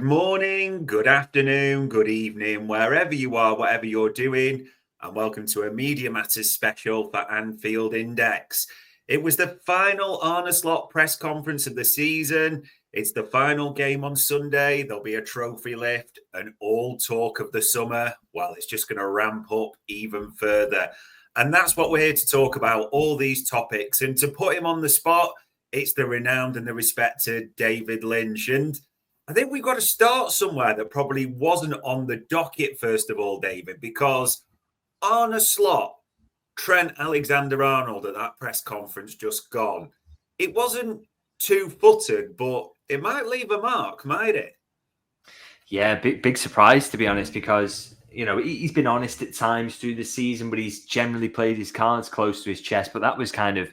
Good morning, good afternoon, good evening, wherever you are, whatever you're doing, and welcome to a Media Matters special for Anfield Index. It was the final Arne Slot press conference of the season. It's the final game on Sunday. There'll be a trophy lift, and all talk of the summer, well, it's just going to ramp up even further. And that's what we're here to talk about, all these topics. And to put him on the spot, it's the renowned and the respected David Lynch. And I think we've got to start somewhere that probably wasn't on the docket, first of all, David, because Arne Slot, Trent Alexander-Arnold at that press conference just gone. It wasn't two-footed, but it might leave a mark, might it? Yeah, big surprise, to be honest, because, you know, he's been honest at times through the season, but he's generally played his cards close to his chest. But that was kind of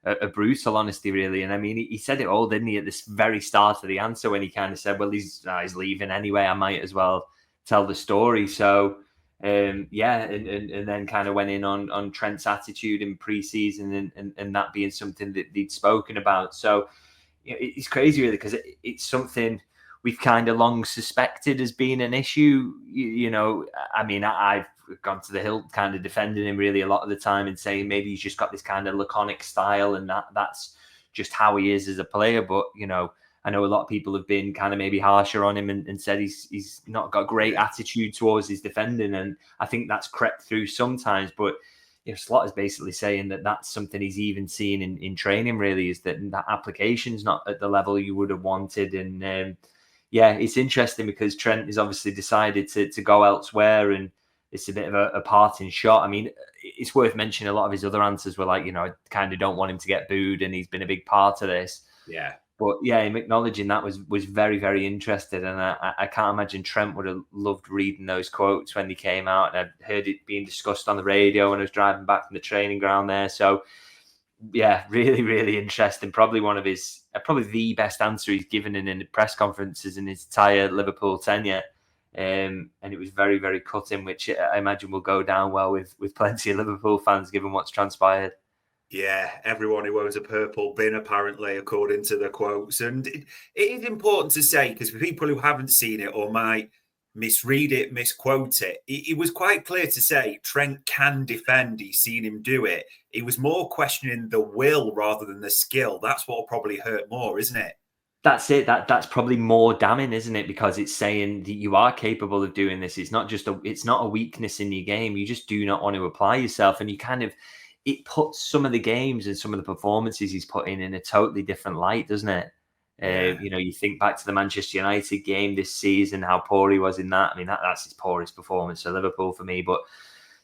a brutal honesty, really. And I mean, he said it all, didn't he, at this very start of the answer when he kind of said, well, he's leaving anyway. I might as well tell the story. So, and then kind of went in on Trent's attitude in pre-season and that being something that they'd spoken about. So, you know, it's crazy, really, because it's something we've kind of long suspected as being an issue. You know, I mean, I've gone to the hill kind of defending him really a lot of the time and saying maybe he's just got this kind of laconic style and that's just how he is as a player. But, you know, I know a lot of people have been kind of maybe harsher on him and said he's not got a great attitude towards his defending. And I think that's crept through sometimes. But, you know, Slot is basically saying that that's something he's even seen in training, really, is that application's not at the level you would have wanted. And, yeah, it's interesting because Trent has obviously decided to go elsewhere, and it's a bit of a parting shot. I mean, it's worth mentioning a lot of his other answers were like, you know, I kind of don't want him to get booed, and he's been a big part of this. Yeah. But yeah, him acknowledging that was very, very interested. And I can't imagine Trent would have loved reading those quotes when they came out. And I heard it being discussed on the radio when I was driving back from the training ground there. So yeah, really, really interesting. Probably one of his, probably the best answer he's given in the press conferences in his entire Liverpool tenure. And it was very, very cutting, which I imagine will go down well with plenty of Liverpool fans, given what's transpired. Yeah, everyone who owns a purple bin, apparently, according to the quotes. And it is important to say, because for people who haven't seen it or might misread it, misquote it, it was quite clear to say Trent can defend. He's seen him do it. He was more questioning the will rather than the skill. That's what will probably hurt more, isn't it? That's it. That's probably more damning, isn't it? Because it's saying that you are capable of doing this. It's not a weakness in your game. You just do not want to apply yourself. And you kind of, it puts some of the games and some of the performances he's put in a totally different light, doesn't it? Yeah. You know, you think back to the Manchester United game this season, how poor he was in that. I mean, that's his poorest performance for Liverpool for me. But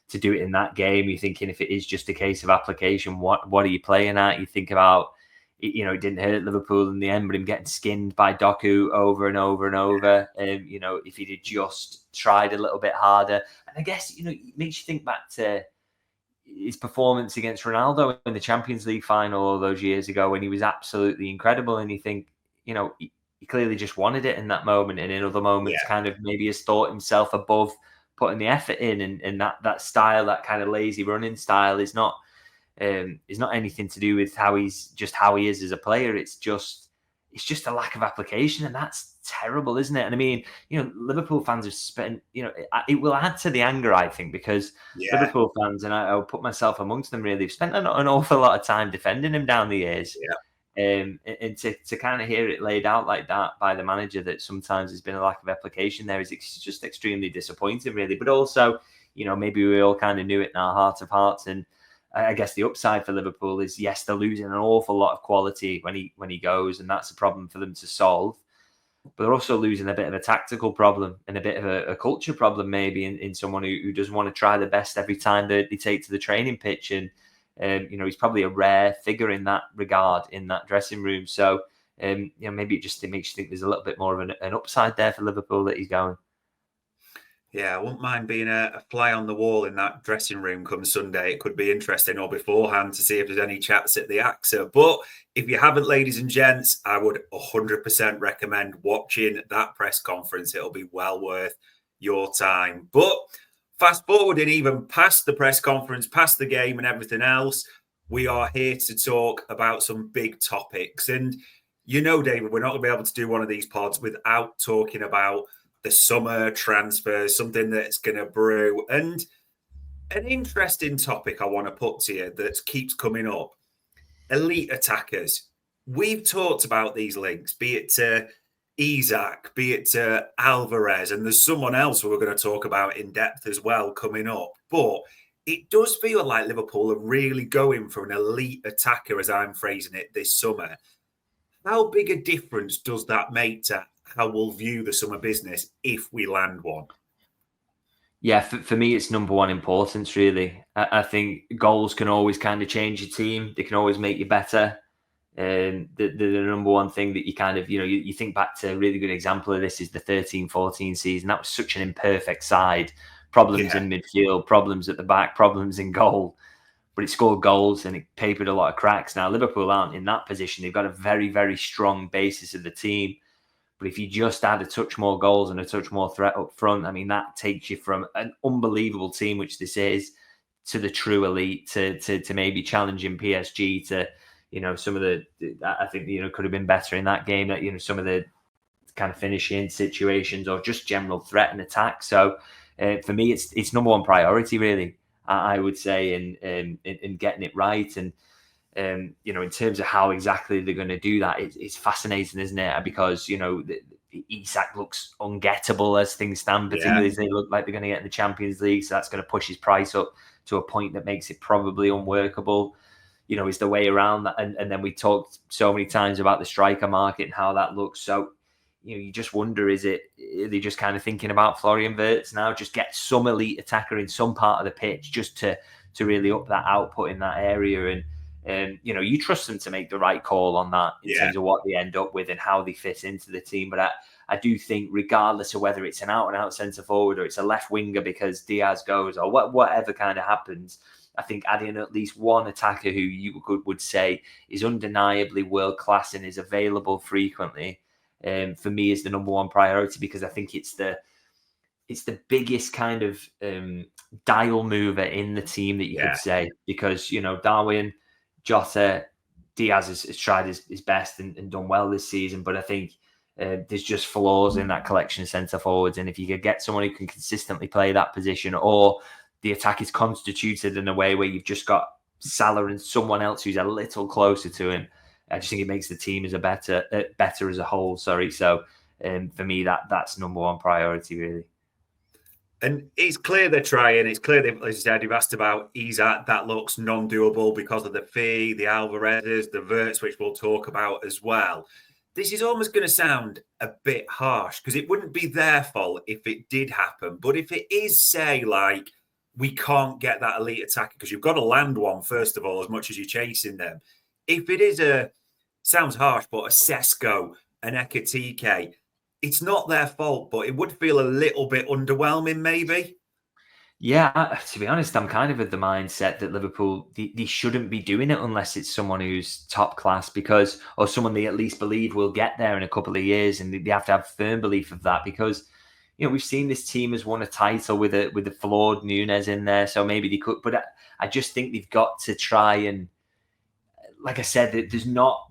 to do it in that game, you're thinking if it is just a case of application, what are you playing at? You think about, you know, it didn't hurt Liverpool in the end, but him getting skinned by Doku over and over and over. You know, if he'd just tried a little bit harder. And I guess, you know, it makes you think back to his performance against Ronaldo in the Champions League final all those years ago when he was absolutely incredible. And you think, you know, he clearly just wanted it in that moment. And in other moments, kind of maybe has thought himself above putting the effort in. And that style, that kind of lazy running style is not anything to do with how he is as a player. It's just a lack of application, and that's terrible, isn't it? And I mean, you know, Liverpool fans have spent, you know, it will add to the anger, I think, because Liverpool fans, and I'll put myself amongst them, really, have spent an awful lot of time defending him down the years. And to kind of hear it laid out like that by the manager, that sometimes there's been a lack of application there, is just extremely disappointing, really. But also, you know, maybe we all kind of knew it in our heart of hearts. And I guess the upside for Liverpool is, yes, they're losing an awful lot of quality when he goes, and that's a problem for them to solve. But they're also losing a bit of a tactical problem and a bit of a culture problem, maybe, in someone who doesn't want to try the best every time that they take to the training pitch. And, you know, he's probably a rare figure in that regard in that dressing room. So, you know, maybe it makes you think there's a little bit more of an upside there for Liverpool that he's going. Yeah, I wouldn't mind being a fly on the wall in that dressing room come Sunday. It could be interesting, or beforehand, to see if there's any chats at the AXA. But if you haven't, ladies and gents, I would 100% recommend watching that press conference. It'll be well worth your time. But fast forwarding even past the press conference, past the game and everything else, we are here to talk about some big topics. And David, we're not going to be able to do one of these pods without talking about the summer transfers, something that's going to brew. And an interesting topic I want to put to you that keeps coming up: elite attackers. We've talked about these links, be it to Isak, be it to Alvarez, and there's someone else who we're going to talk about in depth as well coming up. But it does feel like Liverpool are really going for an elite attacker, as I'm phrasing it, this summer. How big a difference does that make to how we'll view the summer business if we land one? Yeah, for me, it's number one importance, really. I think goals can always kind of change your team. They can always make you better. The number one thing that you kind of, you think back to a really good example of this is the 13-14 season. That was such an imperfect side. Problems in midfield, problems at the back, problems in goal. But it scored goals and it papered a lot of cracks. Now, Liverpool aren't in that position. They've got a very, very strong basis of the team. But if you just add a touch more goals and a touch more threat up front, I mean, that takes you from an unbelievable team, which this is, to the true elite, to maybe challenging PSG, to, some of the, I think, could have been better in that game, that, some of the kind of finishing situations or just general threat and attack. So for me, it's number one priority, really, I would say, in getting it right. And, in terms of how exactly they're going to do that, it's fascinating, isn't it? Because, Isak looks ungettable as things stand, particularly as they look like they're going to get in the Champions League. So that's going to push his price up to a point that makes it probably unworkable. Is the way around that. And then we talked so many times about the striker market and how that looks. So, you just wonder, are they just kind of thinking about Florian Wirtz now? Just get some elite attacker in some part of the pitch just to really up that output in that area. And you trust them to make the right call on that in terms of what they end up with and how they fit into the team. But I do think, regardless of whether it's an out-and-out centre forward or it's a left winger because Diaz goes or whatever kind of happens, I think adding at least one attacker who you would say is undeniably world-class and is available frequently, for me, is the number one priority, because I think it's the biggest kind of dial mover in the team that you could say, because, Darwin, Jota, Diaz has tried his best and done well this season, but I think there's just flaws in that collection of centre forwards. And if you could get someone who can consistently play that position, or the attack is constituted in a way where you've just got Salah and someone else who's a little closer to him, I just think it makes the team as a better as a whole. Sorry, so for me, that's number one priority, really. And it's clear they're trying. It's clear, as you said, you've asked about Isak. That looks non-doable because of the fee, the Alvarez's, the Wirtz, which we'll talk about as well. This is almost going to sound a bit harsh because it wouldn't be their fault if it did happen. But if it is, say, like, we can't get that elite attacker because you've got to land one, first of all, as much as you're chasing them. If it is sounds harsh, but a Sesko, an Ekatike, it's not their fault, but it would feel a little bit underwhelming, maybe. Yeah, to be honest, I'm kind of of the mindset that Liverpool, they shouldn't be doing it unless it's someone who's top class, or someone they at least believe will get there in a couple of years, and they have to have firm belief of that, because we've seen this team has won a title with a flawed Nunes in there, so maybe they could. But I just think they've got to try and, like I said, there's not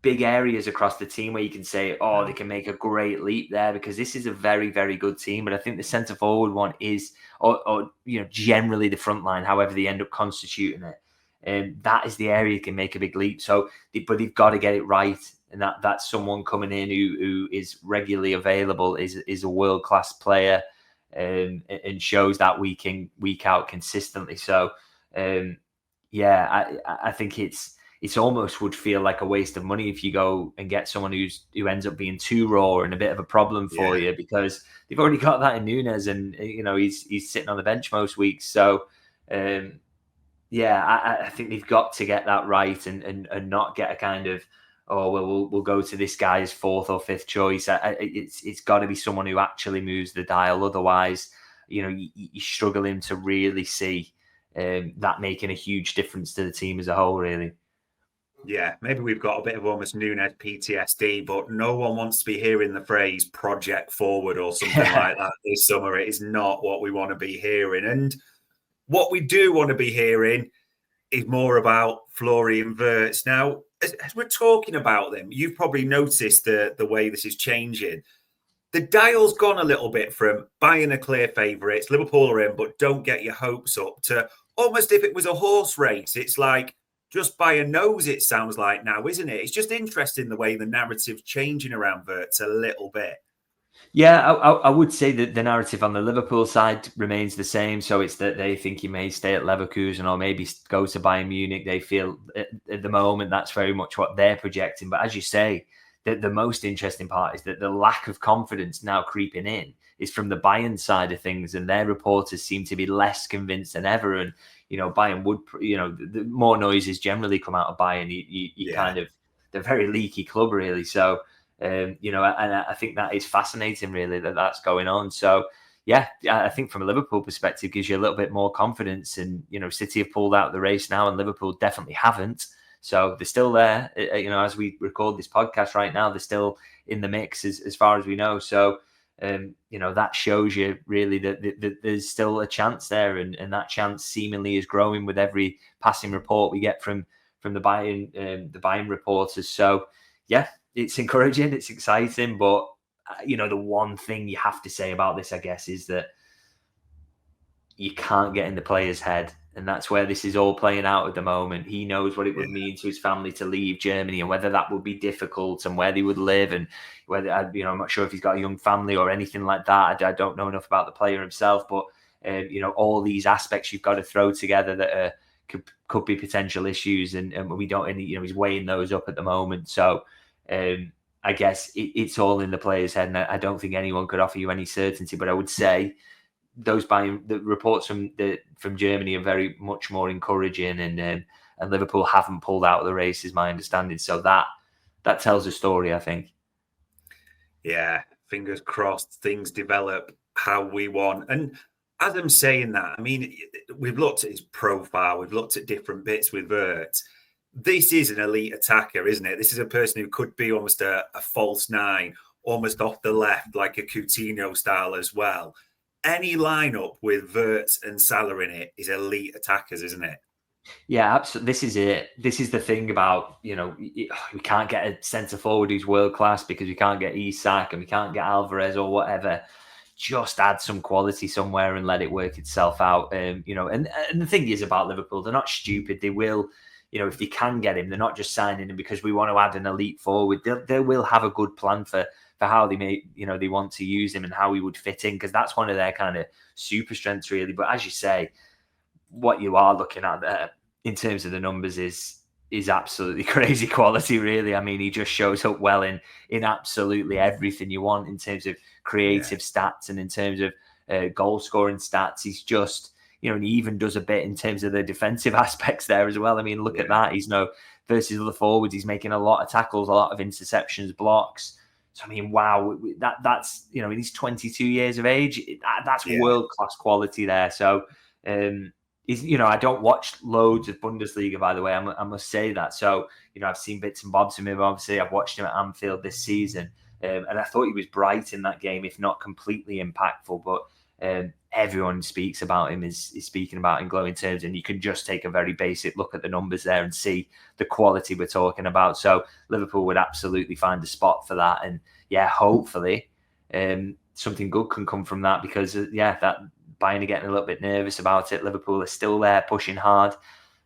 big areas across the team where you can say, they can make a great leap there, because this is a very, very good team. But I think the centre forward one is, or generally the front line, however they end up constituting it, and that is the area you can make a big leap. So, but they've got to get it right, and that's someone coming in who is regularly available, is a world class player, and shows that week in, week out consistently. So, I think it's almost would feel like a waste of money if you go and get someone who ends up being too raw and a bit of a problem for you, because they've already got that in Nunes, and he's sitting on the bench most weeks. So I think they've got to get that right and not get a kind of, we'll go to this guy's fourth or fifth choice. It's got to be someone who actually moves the dial. Otherwise, you're struggling to really see that making a huge difference to the team as a whole, really. Yeah, maybe we've got a bit of almost Nunes PTSD, but no one wants to be hearing the phrase project forward or something like that this summer. It is not what we want to be hearing. And what we do want to be hearing is more about Florian Wirtz. Now, as we're talking about them, you've probably noticed the way this is changing. The dial's gone a little bit from Bayern are clear favourites, Liverpool are in, but don't get your hopes up, to almost if it was a horse race. It's like just Bayern knows, it sounds like now, isn't it? It's just interesting the way the narrative's changing around Wirtz a little bit. Yeah, I would say that the narrative on the Liverpool side remains the same. So it's that they think he may stay at Leverkusen or maybe go to Bayern Munich. They feel at the moment that's very much what they're projecting. But as you say, the most interesting part is that the lack of confidence now creeping in is from the Bayern side of things, and their reporters seem to be less convinced than ever. And Bayern would, the more noises generally come out of Bayern. You kind of, they're a very leaky club, really. So. And I think that is fascinating, really, that's going on. So, yeah, I think from a Liverpool perspective, gives you a little bit more confidence. And, City have pulled out of the race now, and Liverpool definitely haven't. So they're still there. As we record this podcast right now, they're still in the mix as far as we know. So, that shows you really that there's still a chance there, and that chance seemingly is growing with every passing report we get from the Bayern reporters. So, yeah. It's encouraging, it's exciting, but the one thing you have to say about this, I guess, is that you can't get in the player's head, and that's where this is all playing out at the moment. He knows what it would mean to his family to leave Germany, and whether that would be difficult, and where they would live, and whether I'm not sure if he's got a young family or anything like that. I don't know enough about the player himself, but all these aspects you've got to throw together that could be potential issues, and we don't. And he's weighing those up at the moment, so. I guess it's all in the player's head, and I don't think anyone could offer you any certainty. But I would say the reports from Germany are very much more encouraging, and Liverpool haven't pulled out of the race, is my understanding. So that tells a story, I think. Yeah, fingers crossed things develop how we want. And as I'm saying that, I mean, we've looked at his profile, we've looked at different bits with Wirtz. This is an elite attacker, isn't it? This is a person who could be almost a false nine, almost off the left, like a Coutinho style as well. Any lineup with Wirtz and Salah in it is elite attackers, isn't it? Yeah, absolutely. This is it. This is the thing about, we can't get a centre forward who's world class because we can't get Isak and we can't get Alvarez or whatever. Just add some quality somewhere and let it work itself out. And the thing is about Liverpool, they're not stupid. They will. If they can get him, they're not just signing him because we want to add an elite forward. They will have a good plan for how they may, they want to use him and how he would fit in, because that's one of their kind of super strengths, really. But as you say, what you are looking at there in terms of the numbers is absolutely crazy quality, really. I mean, he just shows up well in absolutely everything you want in terms of creative stats and in terms of goal scoring stats. He's just... and he even does a bit in terms of the defensive aspects there as well. I mean, look at that. He's versus other forwards, he's making a lot of tackles, a lot of interceptions, blocks. So, I mean, wow, that's, he's 22 years of age. That's world-class quality there. So, I don't watch loads of Bundesliga, by the way. I must say that. So, I've seen bits and bobs of him. Obviously, I've watched him at Anfield this season. And I thought he was bright in that game, if not completely impactful. But everyone speaks about him, is speaking about in glowing terms, and you can just take a very basic look at the numbers there and see the quality we're talking about. So Liverpool would absolutely find a spot for that, and hopefully something good can come from that, because that Bayern are getting a little bit nervous about it. Liverpool are still there pushing hard,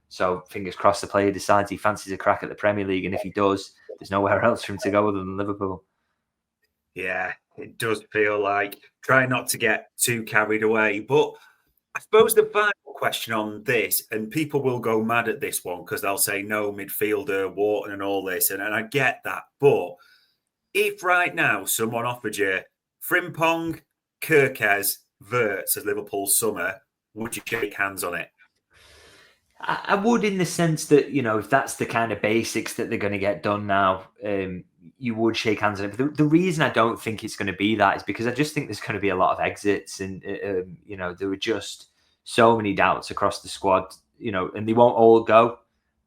so fingers crossed the player decides he fancies a crack at the Premier League, and if he does, there's nowhere else for him to go other than Liverpool. Yeah, it does feel like, try not to get too carried away. But I suppose the final question on this, and people will go mad at this one because they'll say no midfielder, Wharton and all this, and I get that. But if right now someone offered you Frimpong, Kirkez, Wirtz as Liverpool's summer, would you shake hands on it? I would, in the sense that, if that's the kind of basics that they're going to get done now, you would shake hands on it. But the reason I don't think it's going to be that is because I just think there's going to be a lot of exits, and there were just so many doubts across the squad, and they won't all go,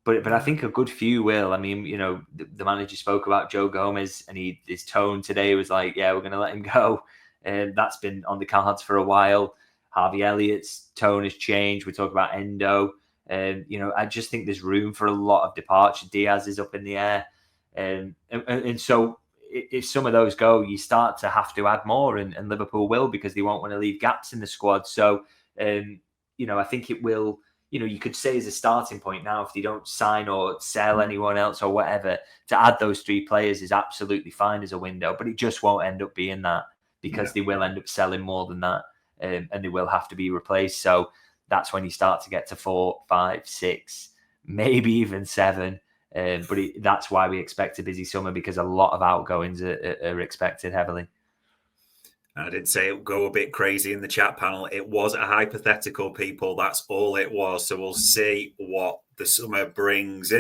but I think a good few will. I mean, the manager spoke about Joe Gomez, and his tone today was like, yeah, we're going to let him go, and that's been on the cards for a while. Harvey Elliott's tone has changed. We talk about Endo. I just think there's room for a lot of departure. Diaz is up in the air. And so if some of those go, you start to have to add more, and Liverpool will, because they won't want to leave gaps in the squad. So, I think it will, you could say as a starting point now, if they don't sign or sell anyone else or whatever, to add those 3 players is absolutely fine as a window, but it just won't end up being that, because they will end up selling more than that, and they will have to be replaced. So that's when you start to get to 4, 5, 6, maybe even 7. But that's why we expect a busy summer, because a lot of outgoings are expected heavily. I did say it would go a bit crazy in the chat panel. It was a hypothetical, people. That's all it was. So we'll see what the summer brings.